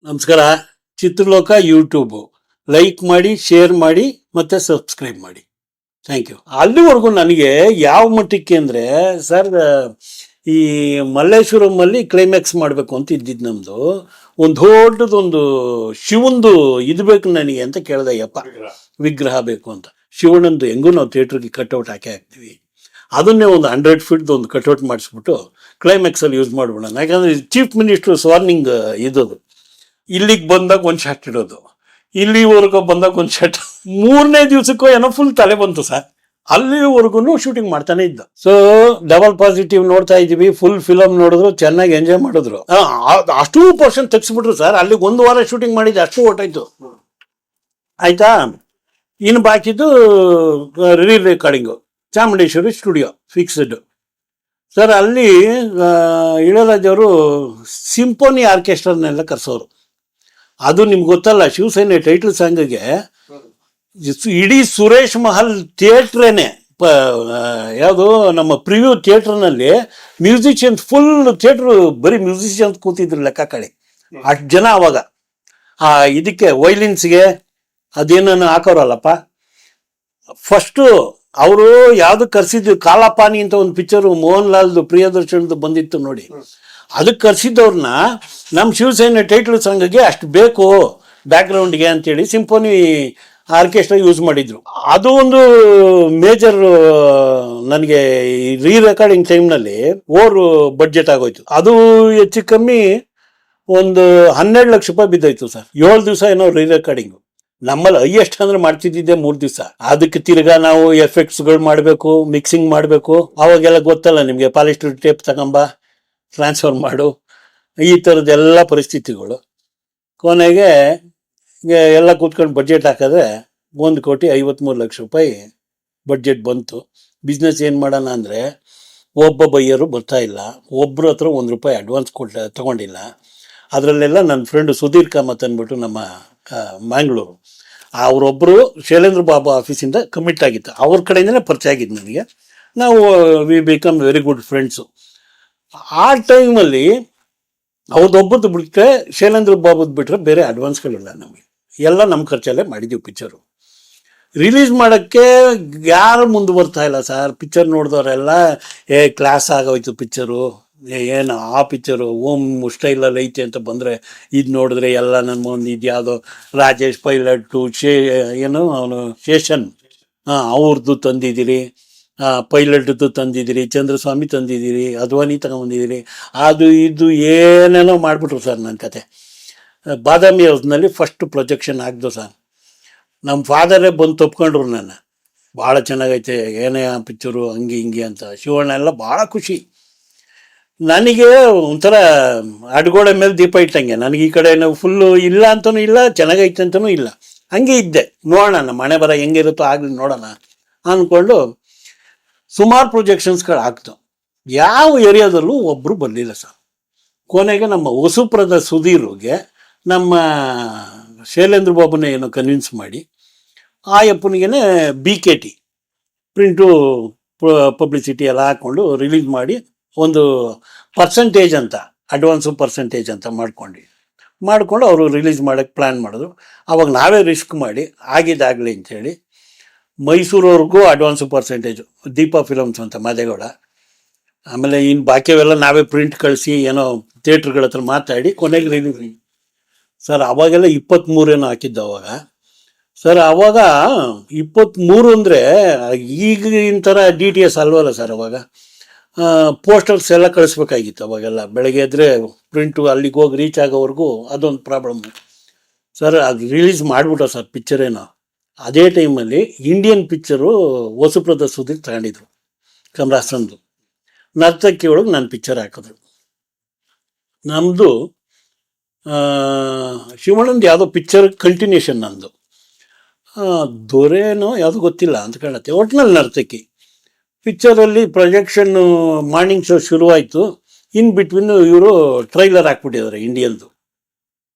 ನಮಸ್ಕಾರ. Chitraloka YouTube like ಮಾಡಿ, share ಮಾಡಿ, ಮತ್ತೆ ಸಬ್ಸ್ಕ್ರೈಬ್ ಮಾಡಿ. Thank you. ಅಲ್ಲಿವರೆಗೂ ನನಗೆ ಯಾವ ಮಟ್ಟಕ್ಕೆ ಅಂದರೆ ಸರ್, ಈ ಮಲ್ಲೇಶ್ವರಮಲ್ಲಿ ಕ್ಲೈಮ್ಯಾಕ್ಸ್ ಮಾಡಬೇಕು ಅಂತ ಇದ್ದಿದ್ದು ನಮ್ಮದು. ಒಂದು ದೊಡ್ಡದೊಂದು ಶಿವಂದು ಇದು ಬೇಕು ನನಗೆ ಅಂತ ಕೇಳಿದೆ. ಯಪ್ಪ, ವಿಗ್ರಹ ಬೇಕು ಅಂತ. ಶಿವಣ್ಣಂದು ಹೆಂಗೂ ನಾವು ಥಿಯೇಟ್ರಿಗೆ ಕಟ್ಔಟ್ ಹಾಕ್ತೀವಿ, ಅದನ್ನೇ ಒಂದು 100 ಫೀಟ್ ಒಂದು ಕಟ್ಔಟ್ ಮಾಡಿಸ್ಬಿಟ್ಟು ಕ್ಲೈಮ್ಯಾಕ್ಸಲ್ಲಿ ಯೂಸ್ ಮಾಡ್ಬಿಡೋಣ. ಯಾಕಂದರೆ ಚೀಫ್ ಮಿನಿಸ್ಟರ್ ವಾರ್ನಿಂಗ್ ಇದ್ದದು. ಇಲ್ಲಿಗೆ ಬಂದಾಗ ಒಂದು ಶಾಟ್ ಇಡೋದು, ಇಲ್ಲಿವರೆಗೂ ಬಂದಾಗ ಒಂದು ಶಾಟ್. 3ನೇ ದಿವಸಕ್ಕೂ ಏನೋ ಫುಲ್ ತಲೆ ಬಂತು ಸರ್. ಅಲ್ಲಿವರೆಗೂ ಶೂಟಿಂಗ್ ಮಾಡ್ತಾನೆ ಇದ್ದ. ಸೊ ಡಬಲ್ ಪಾಸಿಟಿವ್ ನೋಡ್ತಾ ಇದ್ದೀವಿ. ಫುಲ್ ಫಿಲಮ್ ನೋಡಿದ್ರು, ಚೆನ್ನಾಗಿ ಎಂಜಾಯ್ ಮಾಡಿದ್ರು. ಅಷ್ಟೂ ಪರ್ಸೆಂಟ್ ತೆಗ್ಸ್ಬಿಟ್ರು ಸರ್. ಅಲ್ಲಿಗೆ 1 ವಾರ ಶೂಟಿಂಗ್ ಮಾಡಿದ್ದೆ, ಅಷ್ಟು ಹೊಟ್ಟಾಯ್ತು. ಆಯ್ತಾ, ಇನ್ನು ಬಾಕಿದ್ದು ರೀ recording Chamundeshwari studio fixed sir. ಅಲ್ಲಿ ಇಳರಾಜ್ ಅವರು ಸಿಂಫೋನಿ ಆರ್ಕೆಸ್ಟ್ರಾನೆಲ್ಲ ಕರೆಸೋರು. ಅದು ನಿಮ್ಗೆ ಗೊತ್ತಲ್ಲ, ಶಿವಸೇನೆ ಟೈಟಲ್ ಸಾಂಗ್ಗೆ ಇಡೀ ಸುರೇಶ್ ಮಹಲ್ ಥಿಯೇಟ್ರೇನೆ, ಯಾವುದು ನಮ್ಮ ಪ್ರಿವ್ಯೂ ಥಿಯೇಟ್ರ್ನಲ್ಲಿ ಮ್ಯೂಸಿಷಿಯನ್ಸ್ ಫುಲ್ ಥಿಯೇಟ್ರು ಬರೀ ಮ್ಯೂಸಿಷಿಯನ್ಸ್ ಕೂತಿದ್ರು ಲೆಕ್ಕ ಕಡೆ. ಅಷ್ಟು ಜನ ಅವಾಗ ಇದಕ್ಕೆ ವೈಲಿನ್ಸ್ಗೆ ಅದೇನನ್ನು ಹಾಕೋರಲ್ಲಪ್ಪ. ಫಸ್ಟು ಅವರು ಯಾವುದು ಕರೆಸಿದ್ದು, ಕಾಲಾಪಾನಿ ಅಂತ ಒಂದು ಪಿಕ್ಚರು ಮೋಹನ್ ಲಾಲ್ದು ಪ್ರಿಯದರ್ಶನ್ದು ಬಂದಿತ್ತು ನೋಡಿ, ಅದಕ್ಕೆ ಕರೆಸಿದ್ದವ್ರನ್ನ ನಮ್ಮ ಶಿವಸೇನೆ ಟೈಟಲ್ ಸಾಂಗ್ಗೆ ಅಷ್ಟು ಬೇಕು ಬ್ಯಾಕ್ಗ್ರೌಂಡ್ಗೆ ಅಂತೇಳಿ ಸಿಂಫೋನಿ ಆರ್ಕೆಸ್ಟ್ರಾ ಯೂಸ್ ಮಾಡಿದ್ರು. ಅದು ಒಂದು ಮೇಜರ್ ನನಗೆ ರೀ ರೆಕಾರ್ಡಿಂಗ್ ಟೈಮ್ನಲ್ಲಿ ಬಡ್ಜೆಟ್ ಆಗೋಯ್ತು. ಅದು ಹೆಚ್ಚು ಕಮ್ಮಿ ಒಂದು 12 ಲಕ್ಷ ರೂಪಾಯಿ ಬಿದ್ದೋಯ್ತು ಸರ್. 7 ದಿವಸ ಏನೋ ರೀ ರೆಕಾರ್ಡಿಂಗು. ನಮ್ಮಲ್ಲಿ ಹೈಯೆಸ್ಟ್ ಅಂದ್ರೆ ಮಾಡ್ತಿದ್ದೆ 3 ದಿವಸ. ಅದಕ್ಕೆ ತಿರ್ಗಾ ನಾವು ಎಫೆಕ್ಟ್ಸ್ಗಳು ಮಾಡಬೇಕು, ಮಿಕ್ಸಿಂಗ್ ಮಾಡಬೇಕು. ಅವಾಗೆಲ್ಲ ಗೊತ್ತಲ್ಲ ನಿಮಗೆ, ಪಾಲಿಸ್ಟರ್ ಟೇಪ್ ತಗೊಂಬ, ಟ್ರಾನ್ಸ್ಫರ್ ಮಾಡು, ಈ ಥರದ್ದೆಲ್ಲ ಪರಿಸ್ಥಿತಿಗಳು. ಕೊನೆಗೆ ಎಲ್ಲ ಕೂತ್ಕೊಂಡು ಬಡ್ಜೆಟ್ ಹಾಕಿದ್ರೆ 1,53,00,000 ರೂಪಾಯಿ ಬಡ್ಜೆಟ್ ಬಂತು. ಬಿಸ್ನೆಸ್ ಏನು ಮಾಡೋಣ ಅಂದರೆ, ಒಬ್ಬ ಬೈಯರು ಬರ್ತಾ ಇಲ್ಲ, ಒಬ್ಬರ ಹತ್ರ ₹1 ಅಡ್ವಾನ್ಸ್ ತಗೊಂಡಿಲ್ಲ. ಅದರಲ್ಲೆಲ್ಲ ನನ್ನ ಫ್ರೆಂಡು ಸುಧೀರ್ ಕಾಮತ್ ಅಂದ್ಬಿಟ್ಟು ನಮ್ಮ ಮ್ಯಾಂಗ್ಳೂರು, ಅವರೊಬ್ಬರು ಶೈಲೇಂದ್ರ ಬಾಬು ಆಫೀಸಿಂದ ಕಮಿಟ್ ಆಗಿತ್ತು. ಅವ್ರ ಕಡೆಯಿಂದನೇ ಪರಿಚಯ ಆಗಿದ್ದು ನನಗೆ. ನಾವು we become very good friends. ಆ ಟೈಮಲ್ಲಿ ಅವ್ರದ್ದೊಬ್ಬದ್ದು ಬಿಟ್ಟರೆ, ಶೈಲೇಂದ್ರ ಬಾಬುದು ಬಿಟ್ಟರೆ ಬೇರೆ ಅಡ್ವಾನ್ಸ್ಗಳಿಲ್ಲ ನಮಗೆ. ಎಲ್ಲ ನಮ್ಮ ಖರ್ಚಲ್ಲೇ ಮಾಡಿದ್ದೀವಿ ಪಿಕ್ಚರು. ರಿಲೀಸ್ ಮಾಡೋಕ್ಕೆ ಯಾರು ಮುಂದೆ ಬರ್ತಾ ಇಲ್ಲ ಸರ್. ಪಿಕ್ಚರ್ ನೋಡಿದವರೆಲ್ಲ ಕ್ಲಾಸ್ ಆಗೋಯ್ತು ಪಿಕ್ಚರು, ಏನು ಆ ಪಿಕ್ಚರು ಓಮ್ ಸ್ಟೈಲಲ್ಲಿ ಐತೆ ಅಂತ ಬಂದರೆ, ಇದು ನೋಡಿದ್ರೆ ಎಲ್ಲ ನನ್ನ ಮುಂದೆ ಇದು ಯಾವುದೋ ರಾಜೇಶ್ ಪೈಲಟ್ಟು ಏನು ಅವನು ಶೇಷನ್, ಅವ್ರದ್ದು ತಂದಿದ್ದೀರಿ, ಪೈಲಟ್ದು ತಂದಿದ್ದೀರಿ, ಚಂದ್ರಸ್ವಾಮಿ ತಂದಿದ್ದೀರಿ, ಅದ್ವಾನಿ ತಗೊಂಬಂದಿದ್ದೀರಿ, ಅದು ಇದು ಏನೇನೋ ಮಾಡಿಬಿಟ್ರು ಸರ್. ನನ್ನ ಕತೆ ಬಾದಾಮಿ ಹೌಸ್ನಲ್ಲಿ ಫಸ್ಟ್ ಪ್ರೊಜೆಕ್ಷನ್ ಆಗ್ದು ಸರ್. ನಮ್ಮ ಫಾದರೇ ಬಂದು ತಪ್ಕೊಂಡ್ರು ನನ್ನ, ಭಾಳ ಚೆನ್ನಾಗೈತೆ ಏನೇ ಆ ಪಿಕ್ಚರು ಹಂಗೆ ಹಿಂಗೆ ಅಂತ. ಶಿವಣ್ಣ ಎಲ್ಲ ಭಾಳ ಖುಷಿ. ನನಗೆ ಒಂಥರ ಅಡ್ಗೋಡೆ ಮೇಲೆ ದೀಪ ಇಟ್ಟಂಗೆ. ನನಗೆ ಈ ಕಡೆ ಫುಲ್ಲು ಇಲ್ಲ ಅಂತನೂ ಇಲ್ಲ, ಚೆನ್ನಾಗೈತೆ ಅಂತನೂ ಇಲ್ಲ, ಹಂಗೆ ಇದ್ದೆ. ನೋಡೋಣ ನಮ್ಮ ಮನೆ ಬರ ಹೆಂಗಿರುತ್ತೋ ಆಗಲಿ ನೋಡೋಣ ಅಂದ್ಕೊಂಡು ಸುಮಾರು ಪ್ರೊಜೆಕ್ಷನ್ಸ್ಗಳು ಆಗ್ತು. ಯಾವ ಏರಿಯಾದಲ್ಲೂ ಒಬ್ಬರು ಬರಲಿಲ್ಲ ಸರ್. ಕೊನೆಗೆ ನಮ್ಮ ಹೊಸಪುರದ ಸುಧೀರ್ಗೆ ನಮ್ಮ ಶೈಲೇಂದ್ರ ಬಾಬುನೇ ಏನೋ ಕನ್ವಿನ್ಸ್ ಮಾಡಿ, ಆ ಅಪ್ಪನಿಗೆ BKT ಪ್ರಿಂಟು ಪಬ್ಲಿಸಿಟಿ ಎಲ್ಲ ಹಾಕ್ಕೊಂಡು ರಿಲೀಸ್ ಮಾಡಿ, ಒಂದು ಪರ್ಸೆಂಟೇಜ್ ಅಂತ, ಅಡ್ವಾನ್ಸು ಪರ್ಸೆಂಟೇಜ್ ಅಂತ ಮಾಡ್ಕೊಂಡು ಅವರು ರಿಲೀಸ್ ಮಾಡೋಕ್ಕೆ ಪ್ಲ್ಯಾನ್ ಮಾಡಿದ್ರು. ಅವಾಗ ನಾವೇ ರಿಸ್ಕ್ ಮಾಡಿ ಆಗಿದ್ದಾಗಲಿ ಅಂಥೇಳಿ ಮೈಸೂರವ್ರಿಗೂ ಅಡ್ವಾನ್ಸು ಪರ್ಸೆಂಟೇಜು, ದೀಪಾ ಫಿಲಮ್ಸ್ ಅಂತ ಮಾದೇಗೌಡ, ಆಮೇಲೆ ಇನ್ನು ಬಾಕಿಯವೆಲ್ಲ ನಾವೇ ಪ್ರಿಂಟ್ ಕಳಿಸಿ ಏನೋ ಥಿಯೇಟ್ರ್ಗಳ ಹತ್ರ ಮಾತಾಡಿ ಕೊನೆಗೆ ರಿಲೀಸ್ ಸರ್. ಅವಾಗೆಲ್ಲ 23 ಏನೋ ಹಾಕಿದ್ದು ಅವಾಗ ಸರ್. ಅವಾಗ 23 ಅಂದರೆ ಈಗಿನ ಥರ DTS ಅಲ್ವಲ್ಲ ಸರ್. ಅವಾಗ ಪೋಸ್ಟರ್ಸ್ ಎಲ್ಲ ಕಳಿಸ್ಬೇಕಾಗಿತ್ತು ಅವಾಗೆಲ್ಲ. ಬೆಳಗ್ಗೆ ಎದ್ದರೆ ಪ್ರಿಂಟು ಅಲ್ಲಿಗೆ ಹೋಗಿ ರೀಚ್ ಆಗೋವರೆಗೂ ಅದೊಂದು ಪ್ರಾಬ್ಲಮ್ಮು ಸರ್. ಅದು ರಿಲೀಸ್ ಮಾಡಿಬಿಟ್ಟ ಸರ್ ಪಿಕ್ಚರೇನೋ. ಅದೇ ಟೈಮಲ್ಲಿ ಇಂಡಿಯನ್ ಪಿಕ್ಚರು ಹೊಸಪುರದ ಸುದ್ದಿ ತಗೊಂಡಿದ್ರು, ಕಮಲಾಸನ್ದು ನರ್ತಕಿ ಒಳಗೆ ನನ್ನ ಪಿಕ್ಚರ್ ಹಾಕಿದ್ರು. ನಮ್ಮದು ಶಿವಣ್ಣಂದು ಯಾವುದೋ ಪಿಕ್ಚರ್ ಕಂಟಿನ್ಯೂಷನ್, ನಂದು ದೊರೆನೋ ಯಾವುದೋ ಗೊತ್ತಿಲ್ಲ ಅಂತ ಕಾಣುತ್ತೆ. ಒಟ್ಟಿನಲ್ಲಿ ನರ್ತಕಿ ಪಿಕ್ಚರಲ್ಲಿ ಪ್ರೊಜೆಕ್ಷನ್ನು ಮಾರ್ನಿಂಗ್ ಶೋ ಶುರುವಾಯಿತು. ಇನ್ ಬಿಟ್ವೀನ್ ಇವರು ಟ್ರೈಲರ್ ಹಾಕ್ಬಿಟ್ಟಿದ್ದಾರೆ ಇಂಡಿಯನ್ದು,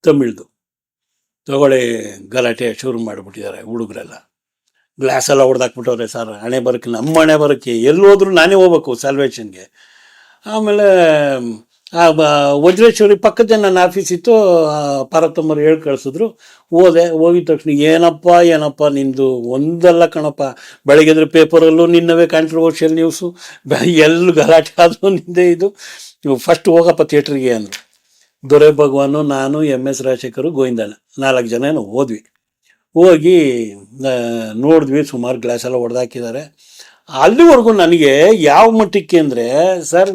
ತಮಿಳ್ದು. ತಗೊಳ್ಳಿ ಗಲಾಟೆ ಶುರು ಮಾಡಿಬಿಟ್ಟಿದ್ದಾರೆ ಹುಡುಗರೆಲ್ಲ. ಗ್ಲಾಸೆಲ್ಲ ಹೊಡೆದಾಕ್ಬಿಟ್ಟವ್ರೆ ಸರ್. ಹಣೆ ಬರೋಕ್ಕೆ, ನಮ್ಮ ಹಣೆ ಬರೋಕ್ಕೆ ಎಲ್ಲಿ ಹೋದ್ರು ನಾನೇ ಹೋಗ್ಬೇಕು ಸ್ಯಾಲ್ವೇಷನ್ಗೆ. ಆಮೇಲೆ ವಜ್ರೇಶ್ವರಿ ಪಕ್ಕದ ನನ್ನ ಆಫೀಸ್ ಇತ್ತು. ಪಾರ್ವತಮ್ಮರು ಹೇಳಿ ಕಳಿಸಿದ್ರು. ಹೋಗಿದ ತಕ್ಷಣ ಏನಪ್ಪ ನಿಂದು ಒಂದಲ್ಲ ಕಣಪ್ಪ, ಬೆಳಗ್ಗೆದ್ರೆ ಪೇಪರಲ್ಲೂ ನಿನ್ನವೇ ಕಾಂಟ್ರವರ್ಷಿಯಲ್ ನ್ಯೂಸು, ಎಲ್ಲೂ ಗಲಾಟೆ ಆದರೂ ನಿಂದೆ ಇದು. ಫಸ್ಟ್ ಹೋಗಪ್ಪ ಥಿಯೇಟ್ರಿಗೆ ಅಂದರು. ದೊರೆ ಭಗವಾನು, ನಾನು, MS ರಾಜಶೇಖರು, ಗೋವಿಂದಣ್ಣ 4 ಜನ ಹೋದ್ವಿ. ಹೋಗಿ ನೋಡಿದ್ವಿ. ಸುಮಾರು ಗ್ಲಾಸ್ ಎಲ್ಲ ಹೊಡೆದಾಕಿದ್ದಾರೆ. ಅಲ್ಲಿವರೆಗೂ ನನಗೆ ಯಾವ ಮಟ್ಟಕ್ಕೆ ಅಂದರೆ ಸರ್,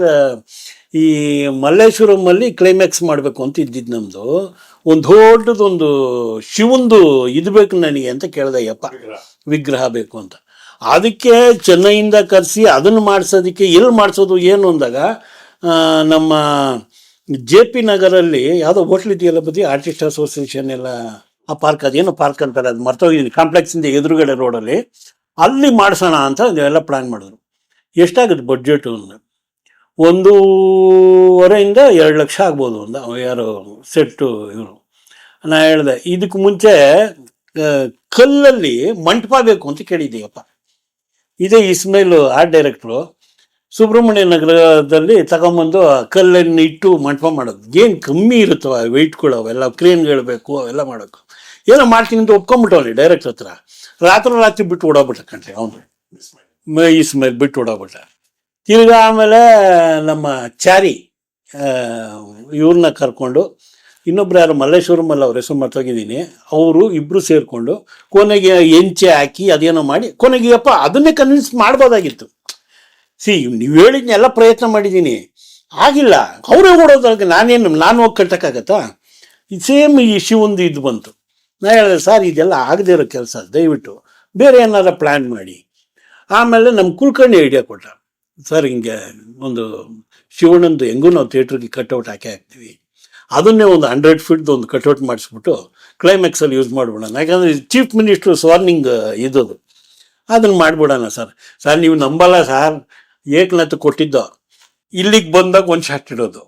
ಈ ಮಲ್ಲೇಶ್ವರಮಲ್ಲಿ ಕ್ಲೈಮ್ಯಾಕ್ಸ್ ಮಾಡಬೇಕು ಅಂತ ಇದ್ದಿದ್ದು ನಮ್ಮದು. ಒಂದು ದೊಡ್ಡದೊಂದು ಶಿವಂದು ಇದು ಬೇಕು ನನಗೆ ಅಂತ ಕೇಳಿದೆ. ವಿಗ್ರಹ ಬೇಕು ಅಂತ. ಅದಕ್ಕೆ ಚೆನ್ನೈಯಿಂದ ಕರೆಸಿ ಅದನ್ನು ಮಾಡಿಸೋದಕ್ಕೆ ಎಲ್ಲಿ ಮಾಡಿಸೋದು ಏನು ಅಂದಾಗ, ನಮ್ಮ JP ನಗರಲ್ಲಿ ಯಾವುದೋ ಹೋಟ್ಲ್ ಇದೆಯಲ್ಲ ಬದಿ, ಆರ್ಟಿಸ್ಟ್ ಅಸೋಸಿಯೇಷನ್ ಎಲ್ಲ ಆ ಪಾರ್ಕ್, ಅದೇನೋ ಪಾರ್ಕ್ ಅಂತಾರೆ, ಅದು ಮರ್ತೋಗಿದ್ದೀನಿ, ಕಾಂಪ್ಲೆಕ್ಸಿಂದ ಎದುರುಗಡೆ ರೋಡಲ್ಲಿ, ಅಲ್ಲಿ ಮಾಡಿಸೋಣ ಅಂತ ಎಲ್ಲ ಪ್ಲ್ಯಾನ್ ಮಾಡಿದ್ರು. ಎಷ್ಟಾಗುತ್ತೆ ಬಡ್ಜೆಟು ಅಂದರೆ 1.5 to 2 ಲಕ್ಷ ಆಗ್ಬೋದು. ಯಾರು ಸೆಟ್ಟು ಇವರು. ನಾನು ಹೇಳಿದೆ, ಇದಕ್ಕೆ ಮುಂಚೆ ಕಲ್ಲಲ್ಲಿ ಮಂಟಪ ಬೇಕು ಅಂತ ಕೇಳಿದ್ದೀಯಪ್ಪ. ಇದೇ ಇಸ್ಮೇಲ್ ಆರ್ಟ್ ಡೈರೆಕ್ಟ್ರು ಸುಬ್ರಹ್ಮಣ್ಯ ನಗರದಲ್ಲಿ ತಗೊಂಬಂದು ಕಲ್ಲನ್ನು ಇಟ್ಟು ಮಂಟಪ ಮಾಡೋದು. ಏನು ಕಮ್ಮಿ ಇರುತ್ತವ ವೆಯ್ಟ್ಗಳು, ಅವೆಲ್ಲ ಕ್ರೇನ್ಗಳು ಬೇಕು, ಅವೆಲ್ಲ ಮಾಡೋಕ್ಕೆ. ಏನೋ ಮಾಡ್ತೀನಿ ಅಂತ ಒಪ್ಕೊಂಬಿಟ್ಟವನಿ ಡೈರೆಕ್ಟ್ ಹತ್ರ. ರಾತ್ರಿ ಬಿಟ್ಟು ಓಡೋಗ್ಬಿಟ್ಟ ಕಣ್ರಿ ಅವನು. ಇಸ್ಮೇಲ್ ಬಿಟ್ಟು ಓಡೋಗ್ಬಿಟ್ಟ. ತಿರ್ಗಾ ಆಮೇಲೆ ನಮ್ಮ ಚಾರಿ ಇವ್ರನ್ನ ಕರ್ಕೊಂಡು, ಇನ್ನೊಬ್ರು ಯಾರು ಮಲ್ಲೇಶ್ವರಮಲ್ಲ, ಅವ್ರ ಹೆಸರು ಮರ್ತೋಗಿದ್ದೀನಿ, ಅವರು ಇಬ್ಬರು ಸೇರಿಕೊಂಡು ಕೊನೆಗೆ ಎಂಚೆ ಹಾಕಿ ಅದೇನೋ ಮಾಡಿ ಕೊನೆಗೆ ಅದನ್ನೇ ಕನ್ವಿನ್ಸ್ ಮಾಡ್ಬೋದಾಗಿತ್ತು. ನೀವು ಹೇಳಿದ್ನೆಲ್ಲ ಪ್ರಯತ್ನ ಮಾಡಿದ್ದೀನಿ, ಆಗಿಲ್ಲ. ಅವರೇ ಓಡೋದಾಗ ನಾನು ಹೋಗಿ ಕಟ್ಟಕ್ಕಾಗತ್ತಾ? ಸೇಮ್ ಈ ಶಿವಂದು ಇದು ಬಂತು. ನಾನು ಹೇಳಿದೆ, ಸರ್ ಇದೆಲ್ಲ ಆಗದೇ ಇರೋ ಕೆಲಸ, ದಯವಿಟ್ಟು ಬೇರೆ ಏನಾರ ಪ್ಲ್ಯಾನ್ ಮಾಡಿ. ಆಮೇಲೆ ನಮ್ಮ ಕುಲಕರ್ಣಿ ಐಡಿಯಾ ಕೊಟ್ಟ, ಸರ್ ಹಿಂಗೆ ಒಂದು ಶಿವಣ್ಣಂದು ಹೆಂಗೂ ನಾವು ಥಿಯೇಟ್ರಿಗೆ ಕಟ್ಔಟ್ ಹಾಕ್ತೀವಿ, ಅದನ್ನೇ ಒಂದು 100 feet ಒಂದು ಕಟ್ಔಟ್ ಮಾಡಿಸ್ಬಿಟ್ಟು ಕ್ಲೈಮ್ಯಾಕ್ಸಲ್ಲಿ ಯೂಸ್ ಮಾಡಿಬಿಡೋಣ. ಯಾಕಂದರೆ ಚೀಫ್ ಮಿನಿಸ್ಟ್ರು ಸ್ವಾರ್ನಿಂಗ್ ಇದ್ದದು, ಅದನ್ನು ಮಾಡಿಬಿಡೋಣ. ಸರ್ ನೀವು ನಂಬಲ್ಲ ಸರ್, ಏಕನಾಥ ಕೊಟ್ಟಿದ್ದೋ, ಇಲ್ಲಿಗೆ ಬಂದಾಗ ಒಂದು ಶಾಟ್ ಇಡೋದು,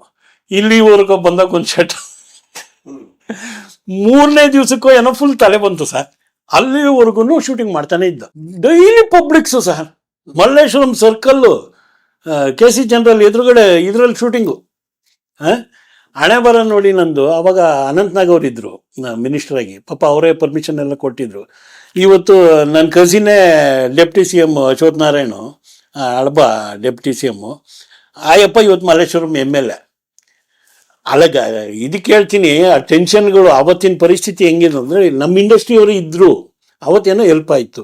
ಇಲ್ಲಿವರೆಗೂ ಬಂದಾಗ ಒಂದು ಶಾಟ್, 3ನೇ ದಿವಸಕ್ಕೂ ಏನೋ ಫುಲ್ ತಲೆ ಬಂತು ಸರ್. ಅಲ್ಲಿವರೆಗೂ ಶೂಟಿಂಗ್ ಮಾಡ್ತಾನೆ ಇದ್ದ. Daily publics sir, Malleshwaram circle, KC general ಎದುರುಗಡೆ ಇದರಲ್ಲಿ ಶೂಟಿಂಗು. ಹಣೆ ಬರ ನೋಡಿ ನಂದು. ಅವಾಗ ಅನಂತನಾಗ್ ಅವರಿದ್ದರು ಮಿನಿಸ್ಟರಾಗಿ, ಪಾಪ ಅವರೇ ಪರ್ಮಿಷನ್ ಎಲ್ಲ ಕೊಟ್ಟಿದ್ರು. ಇವತ್ತು ನನ್ನ ಕಸಿನೇ ಡೆಪ್ಟಿ CM ಅಶ್ವಥ್ ನಾರಾಯಣ್, ಅಳಬ ಡೆಪ್ಟಿ CM, ಆಯಪ್ಪ ಇವತ್ತು ಮಲ್ಲೇಶ್ವರಂ MLA. ಅಲ್ಲಗ ಇದಕ್ಕೆ ಹೇಳ್ತೀನಿ, ಆ ಟೆನ್ಷನ್ಗಳು. ಆವತ್ತಿನ ಪರಿಸ್ಥಿತಿ ಹೆಂಗಿದೆ ಅಂದರೆ, ನಮ್ಮ ಇಂಡಸ್ಟ್ರಿಯವರು ಇದ್ದರು, ಅವತ್ತೇನೋ ಹೆಲ್ಪ್ ಆಯಿತು.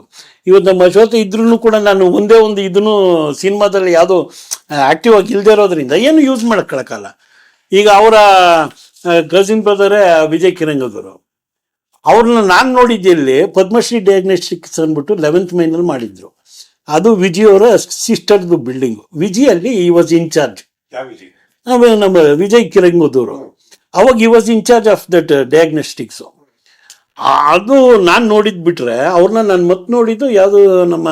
ಇವತ್ತು ನಮ್ಮ ಅಶ್ವಥ ಇದ್ರೂ ಕೂಡ ನಾನು ಒಂದೇ ಒಂದು ಇದನ್ನು ಸಿನಿಮಾದಲ್ಲಿ ಯಾವುದೋ ಆ್ಯಕ್ಟಿವ್ ಆಗಿ ಇಲ್ಲದೆ ಇರೋದ್ರಿಂದ ಏನು ಯೂಸ್ ಮಾಡೋಕ್ಕಾಗಲ್ಲ. ಈಗ ಅವರ ಕಸಿನ್ ಬ್ರದರೇ ವಿಜಯ್ ಕಿರಂಗದವರು, ಅವ್ರನ್ನ ನಾನು ನೋಡಿದ್ದೆ ಇಲ್ಲಿ ಪದ್ಮಶ್ರೀ ಡಯಾಗ್ನೋಸ್ಟಿಕ್ಸ್ ಅಂದ್ಬಿಟ್ಟು 11th ಮೈನಲ್ಲಿ ಮಾಡಿದ್ರು. ಅದು ವಿಜಯ್ ಅವರ ಸಿಸ್ಟರ್ದು ಬಿಲ್ಡಿಂಗು. ವಿಜಯಲ್ಲಿ ಈ ವಾಸ್ ಇನ್ಚಾರ್ಜ್, ನಮ್ಮ ವಿಜಯ್ ಕಿರಂಗದವರು. ಅವಾಗ ಈ ವಾಸ್ ಇನ್ಚಾರ್ಜ್ ಆಫ್ ದಟ್ ಡಯಾಗ್ನೋಸ್ಟಿಕ್ಸು. ಅದು ನಾನು ನೋಡಿದ್ದು ಬಿಟ್ರೆ, ಅವ್ರನ್ನ ನಾನು ಮತ್ತೆ ನೋಡಿದ್ದು ಯಾವುದು ನಮ್ಮ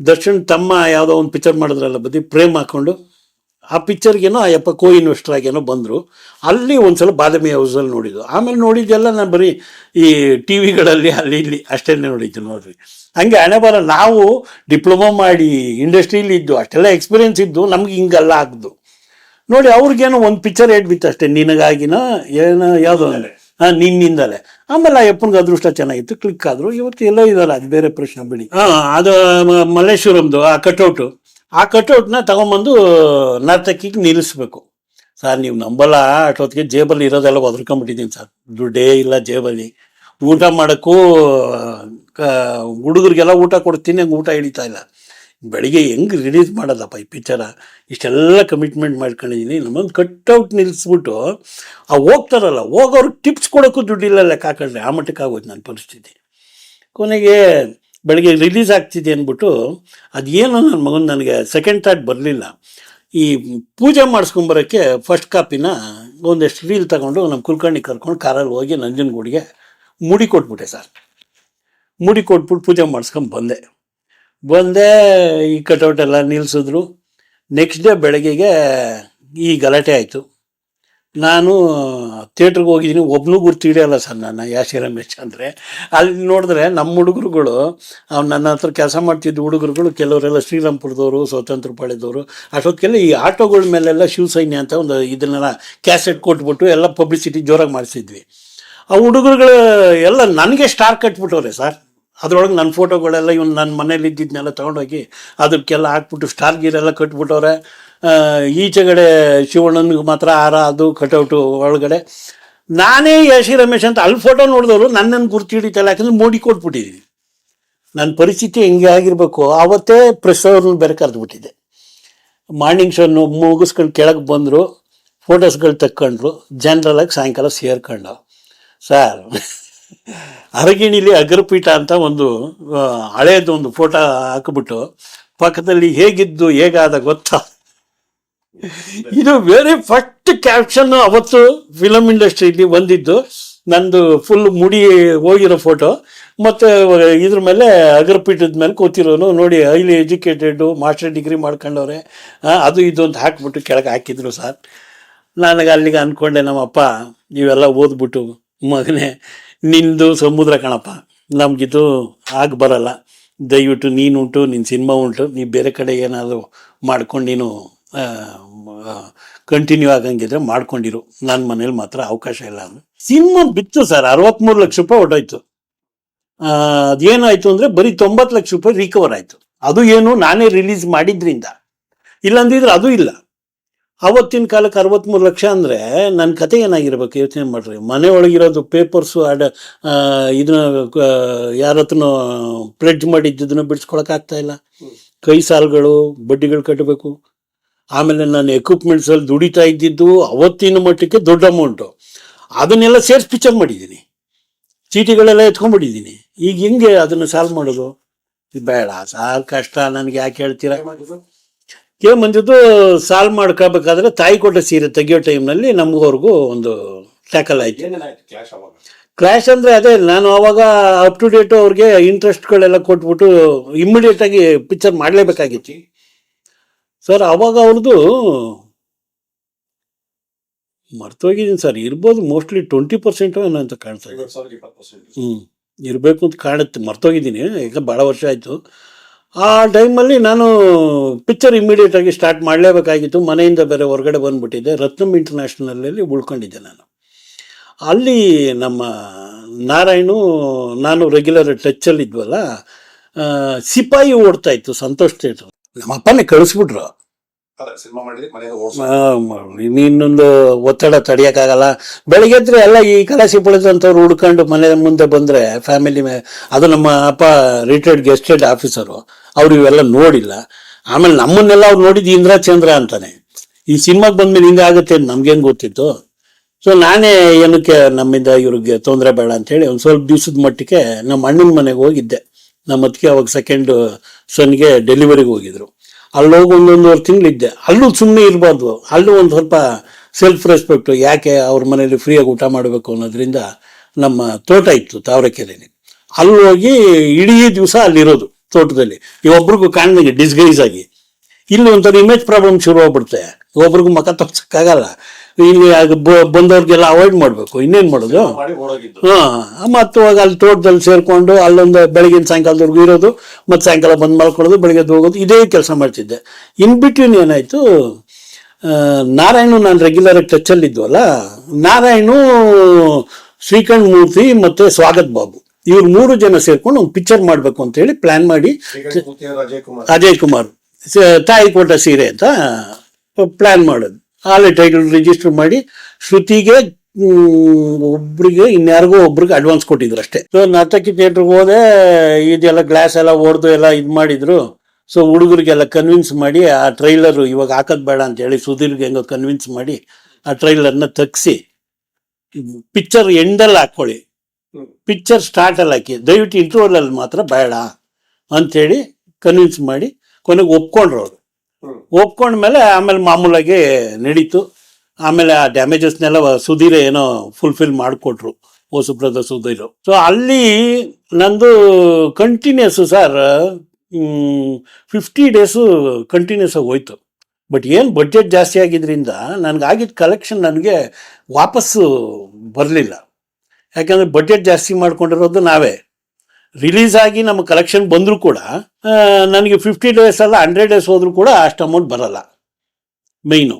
ದರ್ಶನ್ ತಮ್ಮ ಯಾವುದೋ ಒಂದು ಪಿಕ್ಚರ್ ಮಾಡಿದ್ರಲ್ಲ ಬದಿ, ಪ್ರೇಮ್ ಹಾಕ್ಕೊಂಡು, ಆ ಪಿಕ್ಚರ್ಗೇನೋ ಅಯ್ಯಪ್ಪ ಕೋ-ಇನ್ವೆಸ್ಟರ್ ಆಗೇನೋ ಬಂದರು. ಅಲ್ಲಿ ಒಂದ್ಸಲ ಬಾದಾಮಿ ಹೌಸಲ್ಲಿ ನೋಡಿದ್ದು. ಆಮೇಲೆ ನೋಡಿದ್ದೆಲ್ಲ ನಾನು ಬರೀ ಈ TV ಗಳಲ್ಲಿ ಅಲ್ಲಿ ಇಲ್ಲಿ ಅಷ್ಟೇ ನೋಡಿದ್ದು ನೋಡ್ರಿ. ಹಂಗೆ ಹಣೆ ಬರ, ನಾವು ಡಿಪ್ಲೊಮಾ ಮಾಡಿ ಇಂಡಸ್ಟ್ರಿಯಲ್ಲಿ ಇದ್ದು, ಅಷ್ಟೆಲ್ಲ ಎಕ್ಸ್ಪೀರಿಯನ್ಸ್ ಇದ್ದು, ನಮ್ಗೆ ಹಿಂಗೆಲ್ಲ ಆಗ್ದು ನೋಡಿ. ಅವ್ರಿಗೇನೋ ಒಂದು ಪಿಕ್ಚರ್ ಬಿತ್ತು ಅಷ್ಟೇ, ನಿನಗಾಗಿನ ಏನೋ ಯಾವುದೋ ನಿನ್ನಿಂದಲೇ. ಆಮೇಲೆ ಆ ಯಪ್ಪನಿಗೆ ಅದೃಷ್ಟ ಚೆನ್ನಾಗಿತ್ತು, ಕ್ಲಿಕ್ ಆದರು. ಇವತ್ತು ಎಲ್ಲ ಇದಾರೆ, ಅದು ಬೇರೆ ಪ್ರಶ್ನೆ ಬಿಡಿ. ಅದು ಮಲ್ಲೇಶ್ವರಂದು ಆ ಕಟೌಟ್ನ ತಗೊಂಬಂದು ನರ್ತಕಿಗೆ ನಿಲ್ಲಿಸ್ಬೇಕು. ಸರ್ ನೀವು ನಂಬಲ್ಲ, ಅಷ್ಟೊತ್ತಿಗೆ ಜೇಬಲ್ಲಿ ಇರೋದೆಲ್ಲ ಒದರ್ಕೊಂಬಿಟ್ಟಿದ್ದೀನಿ ಸರ್, ದುಡ್ಡೇ ಇಲ್ಲ ಜೇಬಲ್ಲಿ. ಊಟ ಮಾಡೋಕ್ಕೂ ಹುಡುಗರಿಗೆಲ್ಲ ಊಟ ಕೊಡ್ತೀನಿ, ಹಂಗೆ ಊಟ ಹಿಡಿತಾ ಇಲ್ಲ. ಬೆಳಿಗ್ಗೆ ಹೆಂಗೆ ರಿಲೀಸ್ ಮಾಡೋದಪ್ಪ ಈ ಪಿಕ್ಚರ? ಇಷ್ಟೆಲ್ಲ ಕಮಿಟ್ಮೆಂಟ್ ಮಾಡ್ಕೊಂಡಿದ್ದೀನಿ. ನಮ್ಮೊಂದು ಕಟ್ಔಟ್ ನಿಲ್ಲಿಸ್ಬಿಟ್ಟು ಹೋಗ್ತಾರಲ್ಲ, ಹೋಗೋರ್ಗೆ ಟಿಪ್ಸ್ ಕೊಡೋಕ್ಕೂ ದುಡ್ಡಿಲ್ಲ ಲೆಕ್ಕ ಹಾಕೊಂಡ್ರೆ. ಆ ಮಟ್ಟಕ್ಕೆ ಆಗೋಯ್ತು ನನ್ನ ಪರಿಸ್ಥಿತಿ. ಕೊನೆಗೆ ಬೆಳಗ್ಗೆ ರಿಲೀಸ್ ಆಗ್ತಿದೆ ಅಂದ್ಬಿಟ್ಟು, ಅದೇನೋ ನನ್ನ ಮಗನ ನನಗೆ ಸೆಕೆಂಡ್ ಥಾಟ್ ಬರಲಿಲ್ಲ. ಈ ಪೂಜೆ ಮಾಡಿಸ್ಕೊಂಬರೋಕ್ಕೆ ಫಸ್ಟ್ ಕಾಪಿನ ಒಂದಷ್ಟು ರೀಲ್ ತಗೊಂಡು ನಮ್ಮ ಕುಲಕರ್ಣಿ ಕರ್ಕೊಂಡು ಕಾರಲ್ಲಿ ಹೋಗಿ ನಂಜನಗೂಡಿಗೆ ಮುಡಿ ಕೊಟ್ಬಿಟ್ಟೆ ಸರ್. ಮುಡಿ ಕೊಟ್ಬಿಟ್ಟು ಪೂಜೆ ಮಾಡಿಸ್ಕೊಂಡು ಬಂದೆ. ಈ ಕಟೌಟ್ ಎಲ್ಲ ನಿಲ್ಲಿಸಿದ್ರು. ನೆಕ್ಸ್ಟ್ ಡೇ ಬೆಳಗ್ಗೆಗೆ ಈ ಗಲಾಟೆ ಆಯಿತು. ನಾನು ಥಿಯೇಟ್ರಿಗೆ ಹೋಗಿದ್ದೀನಿ, ಒಬ್ಬನೂ ಗುರ್ತು ಹಿಡಿಯಲ್ಲ ಸರ್ ನನ್ನ ಯಾಶಿ ರಮೇಶ್ ಅಂದರೆ. ಅಲ್ಲಿ ನೋಡಿದ್ರೆ ನಮ್ಮ ಹುಡುಗರುಗಳು, ಅವ್ನು ನನ್ನ ಹತ್ರ ಕೆಲಸ ಮಾಡ್ತಿದ್ದ ಹುಡುಗರುಗಳು ಕೆಲವರೆಲ್ಲ ಶ್ರೀರಾಮ್ಪುರದವರು, ಸ್ವತಂತ್ರ ಪಾಳ್ಯದವರು. ಅಷ್ಟೊತ್ತಿಗೆಲ್ಲ ಈ ಆಟೋಗಳ ಮೇಲೆಲ್ಲ ಶಿವಸೈನ್ಯ ಅಂತ ಒಂದು ಇದನ್ನೆಲ್ಲ ಕ್ಯಾಸೆಟ್ ಕೊಟ್ಬಿಟ್ಟು ಎಲ್ಲ ಪಬ್ಲಿಸಿಟಿ ಜೋರಾಗಿ ಮಾಡಿಸಿದ್ವಿ. ಆ ಹುಡುಗರುಗಳು ಎಲ್ಲ ನನಗೆ ಸ್ಟಾರ್ ಕಟ್ಬಿಟ್ಟವ್ರೆ ಸರ್. ಅದರೊಳಗೆ ನನ್ನ ಫೋಟೋಗಳೆಲ್ಲ ಇವ್ನು ನನ್ನ ಮನೇಲಿ ಇದ್ದಿದ್ದನ್ನೆಲ್ಲ ತೊಗೊಂಡೋಗಿ ಅದಕ್ಕೆಲ್ಲ ಹಾಕ್ಬಿಟ್ಟು ಸ್ಟಾರ್ ಗೀರೆಲ್ಲ ಕಟ್ಬಿಟ್ಟವ್ರೆ. ಈಚೆಗಡೆ ಶಿವಣ್ಣನಿಗೆ ಮಾತ್ರ ಹಾರ ಅದು ಕಟೌಟು ಒಳಗಡೆ. ನಾನೇ ಯಶಿ ರಮೇಶ್ ಅಂತ ಅಲ್ಲಿ ಫೋಟೋ ನೋಡಿದವರು ನನ್ನನ್ನು ಗುರ್ತು ಹಿಡಿತಲ್ಲ, ಯಾಕಂದ್ರೆ ಮೋಡಿ ಕೊಟ್ಬಿಟ್ಟಿದ್ದೀನಿ. ನನ್ನ ಪರಿಸ್ಥಿತಿ ಹೆಂಗೆ ಆಗಿರಬೇಕು. ಆವತ್ತೇ ಪ್ರೆಸ್ ಅವ್ರನ್ನ ಬೇರೆ ಕರೆದುಬಿಟ್ಟಿದ್ದೆ. ಮಾರ್ನಿಂಗ್ ಶೋನು ಮುಗಿಸ್ಕೊಂಡು ಕೆಳಗೆ ಬಂದರು, ಫೋಟೋಸ್ಗಳು ತಕ್ಕೊಂಡ್ರು, ಜನರಲಾಗಿ ಸಾಯಂಕಾಲ ಸೇರ್ಕೊಂಡು. ಸರ್, ಅರಗಿಣಿಲಿ ಅಗ್ರಪೀಠ ಅಂತ ಒಂದು ಹಳೇದು ಒಂದು ಫೋಟೋ ಹಾಕಿಬಿಟ್ಟು ಪಕ್ಕದಲ್ಲಿ ಹೇಗಿದ್ದು ಹೇಗಾದ ಗೊತ್ತಾ, ಇದು ವೆರಿ ಫಸ್ಟ್ ಕ್ಯಾಪ್ಷನ್ ಅವತ್ತು ಫಿಲಮ್ ಇಂಡಸ್ಟ್ರಿಲಿ ಬಂದಿದ್ದು. ನಂದು ಫುಲ್ ಮುಡಿ ಹೋಗಿರೋ ಫೋಟೋ, ಮತ್ತು ಇದ್ರ ಮೇಲೆ ಅಗ್ರಪೀಠದ ಮೇಲೆ ಕೂತಿರೋನು ನೋಡಿ, ಹೈಲಿ ಎಜುಕೇಟೆಡು, ಮಾಸ್ಟರ್ ಡಿಗ್ರಿ ಮಾಡ್ಕೊಂಡವ್ರೆ, ಅದು ಇದು ಅಂತ ಹಾಕ್ಬಿಟ್ಟು ಕೆಳಗೆ ಹಾಕಿದ್ರು ಸರ್. ನನಗೆ ಅಲ್ಲಿಗೆ ಅಂದ್ಕೊಂಡೆ, ನಮ್ಮಪ್ಪ ಇವೆಲ್ಲ ಓದ್ಬಿಟ್ಟು, ಮಗನೇ ನಿಂದು ಸಮುದ್ರ ಕಣಪ್ಪ, ನಮಗಿದು ಆಗ ಬರಲ್ಲ, ದಯವಿಟ್ಟು ನೀನುಂಟು, ನಿನ್ನ ಸಿನಿಮಾ ಉಂಟು, ನೀವು ಬೇರೆ ಕಡೆ ಏನಾದರೂ ಮಾಡ್ಕೊಂಡು ನೀನು ಕಂಟಿನ್ಯೂ ಆಗಂಗಿದ್ರೆ ಮಾಡ್ಕೊಂಡಿರು, ನನ್ನ ಮನೇಲಿ ಮಾತ್ರ ಅವಕಾಶ ಇಲ್ಲ ಅಂದ್ರೆ. ಸಿನಿಮಾ ಬಿತ್ತು ಸರ್, 63 ಲಕ್ಷ ರೂಪಾಯಿ ಹೊಟ್ಟೋಯ್ತು. ಅದೇನಾಯಿತು ಅಂದರೆ ಬರೀ 90 ಲಕ್ಷ ರೂಪಾಯಿ ರಿಕವರ್ ಆಯಿತು. ಅದು ಏನು ನಾನೇ ರಿಲೀಸ್ ಮಾಡಿದ್ರಿಂದ, ಇಲ್ಲಾಂದಿದ್ರೆ ಅದು ಇಲ್ಲ. ಅವತ್ತಿನ ಕಾಲಕ್ಕೆ 63 ಲಕ್ಷ ಅಂದರೆ ನನ್ನ ಕತೆ ಏನಾಗಿರ್ಬೇಕು ಯೋಚನೆ ಮಾಡ್ರಿ. ಮನೆ ಒಳಗಿರೋದು ಪೇಪರ್ಸು, ಇದನ್ನ ಯಾರ ಹತ್ರನೋ ಪ್ಲೆಡ್ಜ್ ಮಾಡಿದ್ದನ್ನು ಬಿಡಿಸ್ಕೊಳಕ್ಕಾಗ್ತಾ ಇಲ್ಲ, ಕೈ ಸಾಲುಗಳು, ಬಡ್ಡಿಗಳು ಕಟ್ಟಬೇಕು. ಆಮೇಲೆ ನಾನು ಎಕ್ವಿಪ್ಮೆಂಟ್ಸಲ್ಲಿ ದುಡಿತಾ ಇದ್ದಿದ್ದು ಅವತ್ತಿನ ಮಟ್ಟಕ್ಕೆ ದೊಡ್ಡ ಅಮೌಂಟು, ಅದನ್ನೆಲ್ಲ ಸೇರಿಸಿ ಪಿಕ್ಚರ್ ಮಾಡಿದ್ದೀನಿ, ಚೀಟಿಗಳೆಲ್ಲ ಎತ್ಕೊಂಡ್ಬಿಟ್ಟಿದ್ದೀನಿ. ಈಗ ಹೆಂಗೆ ಅದನ್ನು ಸಾಲ್ವ್ ಮಾಡೋದು? ಬೇಡ ಸಾಲ್ ಕಷ್ಟ, ನನಗೆ ಯಾಕೆ ಹೇಳ್ತೀರಾ. ಮಂಜದ್ದು ಸಾಲ್ವ್ ಮಾಡ್ಕೋಬೇಕಾದ್ರೆ ತಾಯಿ ಕೊಟ್ಟ ಸೀರೆ ತೆಗಿಯೋ ಟೈಮ್ನಲ್ಲಿ ನಮಗವ್ರಿಗೂ ಒಂದು ಟ್ಯಾಕಲ್ ಆಯ್ತು. ಕ್ಲಾಶ್ ಅಂದರೆ ಅದೇ, ನಾನು ಅವಾಗ ಅಪ್ ಟು ಡೇಟು ಅವ್ರಿಗೆ ಇಂಟ್ರೆಸ್ಟ್ಗಳೆಲ್ಲ ಕೊಟ್ಬಿಟ್ಟು ಇಮ್ಮಿಡಿಯೇಟಾಗಿ ಪಿಕ್ಚರ್ ಮಾಡಲೇಬೇಕಾಗಿತ್ತು ಸರ್. ಅವಾಗ ಅವ್ರದ್ದು ಮರ್ತೋಗಿದ್ದೀನಿ ಸರ್, ಇರ್ಬೋದು ಮೋಸ್ಟ್ಲಿ 20% ಏನೋ ಅಂತ ಕಾಣ್ತಾ ಇದೆ. ಇರಬೇಕು ಅಂತ ಕಾಣುತ್ತೆ, ಮರ್ತೋಗಿದ್ದೀನಿ, ಈಗ ಭಾಳ ವರ್ಷ ಆಯಿತು. ಆ ಟೈಮಲ್ಲಿ ನಾನು ಪಿಕ್ಚರ್ ಇಮ್ಮಿಡಿಯೇಟಾಗಿ ಸ್ಟಾರ್ಟ್ ಮಾಡಲೇಬೇಕಾಗಿತ್ತು. ಮನೆಯಿಂದ ಬೇರೆ ಹೊರಗಡೆ ಬಂದುಬಿಟ್ಟಿದ್ದೆ, ರತ್ನಂ ಇಂಟರ್ನ್ಯಾಷನಲಲ್ಲಿ ಉಳ್ಕೊಂಡಿದ್ದೆ ನಾನು. ಅಲ್ಲಿ ನಮ್ಮ ನಾರಾಯಣು ನಾನು ರೆಗ್ಯುಲರ್ ಟಚ್ಚಲ್ಲಿದ್ವಲ್ಲ, ಸಿಪಾಯಿ ಓಡ್ತಾ ಇತ್ತು ಸಂತೋಷ್ ಥಿಯೇಟ್ರ್. ನಮ್ಮಪ್ಪನೇ ಕಳಿಸ್ಬಿಟ್ರು, ಇನ್ನೊಂದು ಒತ್ತಡ ತಡಿಯೋಕ್ಕಾಗಲ್ಲ. ಬೆಳಗ್ಗೆ ಎದ್ರೆ ಎಲ್ಲ ಈ ಕಲಾಸಿ ಪೊಳಿದಂಥವ್ರು ಹುಡ್ಕೊಂಡು ಮನೆ ಮುಂದೆ ಬಂದರೆ ಫ್ಯಾಮಿಲಿ ಅದು ನಮ್ಮ ಅಪ್ಪ ರಿಟೈರ್ಡ್ ಗೆಸ್ಟೆಡ್ ಆಫೀಸರು, ಅವ್ರು ಇವೆಲ್ಲ ನೋಡಿಲ್ಲ. ಆಮೇಲೆ ನಮ್ಮನ್ನೆಲ್ಲ ಅವ್ರು ನೋಡಿದ್ದು ಇಂದ್ರ ಚಂದ್ರ ಅಂತಾನೆ. ಈ ಸಿನಿಮಾಗೆ ಬಂದ್ಮೇಲೆ ಹಿಂಗೆ ಆಗುತ್ತೆ ಅಂತ ನಮ್ಗೇನು ಗೊತ್ತಿತ್ತು. ಸೊ ನಾನೇ ಏನಕ್ಕೆ ನಮ್ಮಿಂದ ಇವ್ರಿಗೆ ತೊಂದರೆ ಬೇಡ ಅಂತೇಳಿ ಒಂದು ಸ್ವಲ್ಪ ದಿವ್ಸದ ಮಟ್ಟಿಗೆ ನಮ್ಮ ಅಣ್ಣನ ಮನೆಗೆ ಹೋಗಿದ್ದೆ. ನಮ್ಮ ಅದಕ್ಕೆ ಅವಾಗ ಸೆಕೆಂಡ್ ಸನ್ಗೆ ಡೆಲಿವರಿಗೆ ಹೋಗಿದ್ರು. ಅಲ್ಲೋಗಿ 1.5 ತಿಂಗಳಿದ್ದೆ. ಅಲ್ಲೂ ಸುಮ್ಮನೆ ಇರಬಾರ್ದು, ಅಲ್ಲೂ ಒಂದು ಸ್ವಲ್ಪ ಸೆಲ್ಫ್ ರೆಸ್ಪೆಕ್ಟು. ಯಾಕೆ ಅವ್ರ ಮನೇಲಿ ಫ್ರೀಯಾಗಿ ಊಟ ಮಾಡಬೇಕು ಅನ್ನೋದ್ರಿಂದ ನಮ್ಮ ತೋಟ ಇತ್ತು ತಾವರೆಕೆರೆಯಲ್ಲಿ. ಅಲ್ಲಿ ಹೋಗಿ ಇಡೀ ದಿವಸ ಅಲ್ಲಿರೋದು ತೋಟದಲ್ಲಿ, ಒಬ್ರಿಗೂ ಕಾಣ್ದಂಗೆ ಡಿಸ್ಗೈಸ್ ಆಗಿ. ಇಲ್ಲಿ ಒಂಥರ ಇಮೇಜ್ ಪ್ರಾಬ್ಲಮ್ ಶುರು ಆಗ್ಬಿಡುತ್ತೆ, ಒಬ್ರಿಗೂ ಮುಖ ತೋರ್ಸಕ್ಕಾಗಲ್ಲ. ಇಲ್ಲಿ ಬಂದವ್ರಿಗೆಲ್ಲ ಅವಾಯ್ಡ್ ಮಾಡಬೇಕು, ಇನ್ನೇನು ಮಾಡೋದು. ಹಾಂ, ಮತ್ತು ಹೋಗಿ ಅಲ್ಲಿ ತೋಟದಲ್ಲಿ ಸೇರಿಕೊಂಡು ಅಲ್ಲೊಂದು ಬೆಳಗಿನ ಸಾಯಂಕಾಲದವರೆಗೂ ಇರೋದು, ಮತ್ತು ಸಾಯಂಕಾಲ ಬಂದು ಮಲ್ಕೊಳ್ಳೋದು, ಬೆಳಗ್ಗೆ ಹೋಗೋದು, ಇದೇ ಕೆಲಸ ಮಾಡ್ತಿದ್ದೆ. ಇನ್ ಬಿಟ್ವೀನ್ ಏನಾಯಿತು, ನಾರಾಯಣು ನಾನು ರೆಗ್ಯುಲರ್ ಟಚ್ಚಲ್ಲಿದ್ವಲ್ಲ, ನಾರಾಯಣು, ಶ್ರೀಕಂಠ್ ಮೂರ್ತಿ ಮತ್ತು ಸ್ವಾಗತ್ ಬಾಬು, ಇವ್ರು 3 ಜನ ಸೇರ್ಕೊಂಡು ಒಂದು ಪಿಕ್ಚರ್ ಮಾಡಬೇಕು ಅಂತೇಳಿ ಪ್ಲ್ಯಾನ್ ಮಾಡಿ, ಅಜಯ್ ಕುಮಾರ್ ತಾಯಿ ಕೊಟ್ಟ ಸೀರೆ ಅಂತ ಪ್ಲ್ಯಾನ್ ಮಾಡೋದು. ಆಲೇ ಟೈಟಲ್ ರಿಜಿಸ್ಟರ್ ಮಾಡಿ ಶ್ರುತಿಗೆ ಒಬ್ರಿಗೆ ಇನ್ಯಾರಿಗೂ ಒಬ್ರಿಗೆ ಅಡ್ವಾನ್ಸ್ ಕೊಟ್ಟಿದ್ರು ಅಷ್ಟೇ. ಸೊ ನರ್ತಕಿ ಥಿಯೇಟ್ರಿಗೆ ಹೋದೆ, ಇದೆಲ್ಲ ಗ್ಲಾಸ್ ಎಲ್ಲ ಹೊಡೆದು ಎಲ್ಲ ಇದು ಮಾಡಿದ್ರು. ಸೊ ಹುಡುಗರಿಗೆಲ್ಲ ಕನ್ವಿನ್ಸ್ ಮಾಡಿ ಆ ಟ್ರೈಲರು ಇವಾಗ ಹಾಕೋದು ಬೇಡ ಅಂತೇಳಿ ಸುಧೀರ್ಗೆ ಹೆಂಗೋ ಕನ್ವಿನ್ಸ್ ಮಾಡಿ ಆ ಟ್ರೈಲರ್ನ ತೆಗ್ಸಿ ಪಿಕ್ಚರ್ ಎಂಡಲ್ಲಿ ಹಾಕ್ಕೊಳ್ಳಿ, ಪಿಕ್ಚರ್ ಸ್ಟಾರ್ಟಲ್ಲಿ ಹಾಕಿ, ದಯವಿಟ್ಟು ಇಂಟರ್ವಲಲ್ಲಿ ಮಾತ್ರ ಬೇಡ ಅಂಥೇಳಿ ಕನ್ವಿನ್ಸ್ ಮಾಡಿ ಕೊನೆಗೆ ಒಪ್ಕೊಂಡ್ರು ಅವರು. ಒಪ್ಕೊಂಡ್ಮೇಲೆ ಆಮೇಲೆ ಮಾಮೂಲಾಗಿ ನಡೀತು. ಆಮೇಲೆ ಆ ಡ್ಯಾಮೇಜಸ್ನೆಲ್ಲ ಸುಧೀರೇ ಏನೋ ಫುಲ್ಫಿಲ್ ಮಾಡಿಕೊಟ್ರು, ಹೊಸಬ್ರದ ಸುಧೀರು. ಸೊ ಅಲ್ಲಿ ನಂದು ಕಂಟಿನ್ಯೂಸು ಸರ್ 50 ಡೇಸು ಕಂಟಿನ್ಯೂಸ್ ಆಗಿ ಹೋಯ್ತು. ಬಟ್ ಏನು ಬಡ್ಜೆಟ್ ಜಾಸ್ತಿ ಆಗಿದ್ದರಿಂದ ನನಗಾಗಿದ್ದ ಕಲೆಕ್ಷನ್ ನನಗೆ ವಾಪಸ್ಸು ಬರಲಿಲ್ಲ. ಯಾಕಂದರೆ ಬಡ್ಜೆಟ್ ಜಾಸ್ತಿ ಮಾಡ್ಕೊಂಡಿರೋದು ನಾವೇ. ರಿಲೀಸ್ ಆಗಿ ನಮ್ಮ ಕಲೆಕ್ಷನ್ ಬಂದರೂ ಕೂಡ ನನಗೆ 50 ಡೇಸ್ ಅಲ್ಲ 100 ಡೇಸ್ ಹೋದರೂ ಕೂಡ ಅಷ್ಟು ಅಮೌಂಟ್ ಬರಲ್ಲ ಮೇಯ್ನು.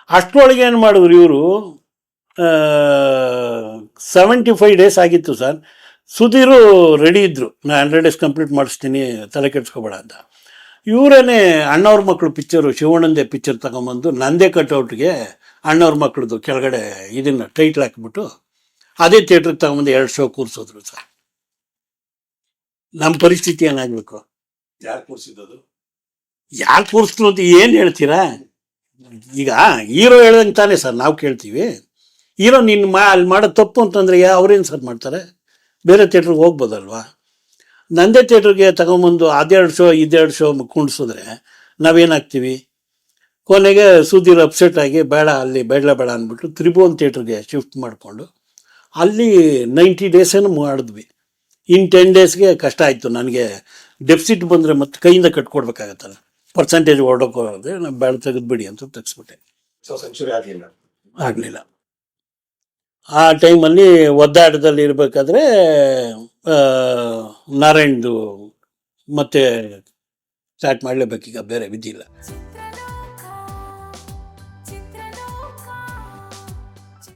ಅಷ್ಟರೊಳಗೆ ಏನು ಮಾಡಿದ್ರು ಇವರು, 75 ಡೇಸ್ ಆಗಿತ್ತು ಸರ್. ಸುಧೀರು ರೆಡಿ ಇದ್ದರು, ನಾನು 100 ಡೇಸ್ ಕಂಪ್ಲೀಟ್ ಮಾಡಿಸ್ತೀನಿ, ತಲೆ ಕೆಡಿಸ್ಕೋಬೇಡ ಅಂತ. ಇವರೇನೆ ಅಣ್ಣವ್ರ ಮಕ್ಕಳು ಪಿಕ್ಚರು, ಶಿವಣ್ಣಂದೇ ಪಿಕ್ಚರ್ ತಗೊಂಬಂದು ನಂದೇ ಕಟ್ಔಟ್ಗೆ ಅಣ್ಣವ್ರ ಮಕ್ಕಳದು ಕೆಳಗಡೆ ಇದನ್ನು ಟೈಟ್ಲ್ ಹಾಕಿಬಿಟ್ಟು ಅದೇ ಥಿಯೇಟ್ರಿಗೆ ತಗೊಂಬಂದು 2 ಶೋ ಕೂರಿಸಿದ್ರು ಸರ್. ನಮ್ಮ ಪರಿಸ್ಥಿತಿ ಏನಾಗಬೇಕು? ಯಾರು ಕೂರಿಸಿದ್ದು? ಯಾರು ಕೂರಿಸಿದ್ರು ಅಂತ ಏನು ಹೇಳ್ತೀರಾ? ಈಗ ಹೀರೋ ಹೇಳ್ದಂಗೆ ತಾನೇ ಸರ್ ನಾವು ಕೇಳ್ತೀವಿ. ಹೀರೋ ನಿನ್ನ ಅಲ್ಲಿ ಮಾಡೋದು ತಪ್ಪು ಅಂತಂದರೆ ಅವ್ರೇನು ಸರ್ ಮಾಡ್ತಾರೆ? ಬೇರೆ ಥಿಯೇಟ್ರಿಗೆ ಹೋಗ್ಬೋದಲ್ವಾ? ನಂದೇ ಥಿಯೇಟ್ರಿಗೆ ತಗೊಂಬಂದು 2 ಶೋ 2 ಶೋ ಕುಣಿಸಿದ್ರೆ ನಾವೇನಾಗ್ತೀವಿ? ಕೊನೆಗೆ ಸುಧೀರ್ ಅಪ್ಸೆಟ್ ಆಗಿ ಬೇಡ ಅಲ್ಲಿ ಬೇಡ ಅಂದ್ಬಿಟ್ಟು ತ್ರಿಭುವನ್ ಥಿಯೇಟ್ರಿಗೆ ಶಿಫ್ಟ್ ಮಾಡಿಕೊಂಡು ಅಲ್ಲಿ 90 ಡೇಸೇನು ಮಾಡಿದ್ವಿ. ಇನ್ನು 10 ಡೇಸ್ಗೆ ಕಷ್ಟ ಆಯಿತು ನನಗೆ. ಡೆಫಿಸಿಟ್ ಬಂದರೆ ಮತ್ತೆ ಕೈಯಿಂದ ಕಟ್ಕೊಡ್ಬೇಕಾಗತ್ತಲ್ಲ, ಪರ್ಸೆಂಟೇಜ್ ಹೊರಡೋಕೋದ್ರೆ ನಾನು ಬೇಡ ತೆಗೆದುಬಿಡಿ ಅಂತ ತೆಗೆಸ್ಬಿಟ್ಟೆ. ಸೆಂಚುರಿ ಆಗಲಿಲ್ಲ. ಆ ಟೈಮಲ್ಲಿ ಒದ್ದಾಟದಲ್ಲಿ ಇರಬೇಕಾದ್ರೆ ನಾರಾಯಣ್ದು ಮತ್ತೆ ಸ್ಟಾರ್ಟ್ ಮಾಡಲೇಬೇಕೀಗ, ಬೇರೆ ವಿಧಿ ಇಲ್ಲ.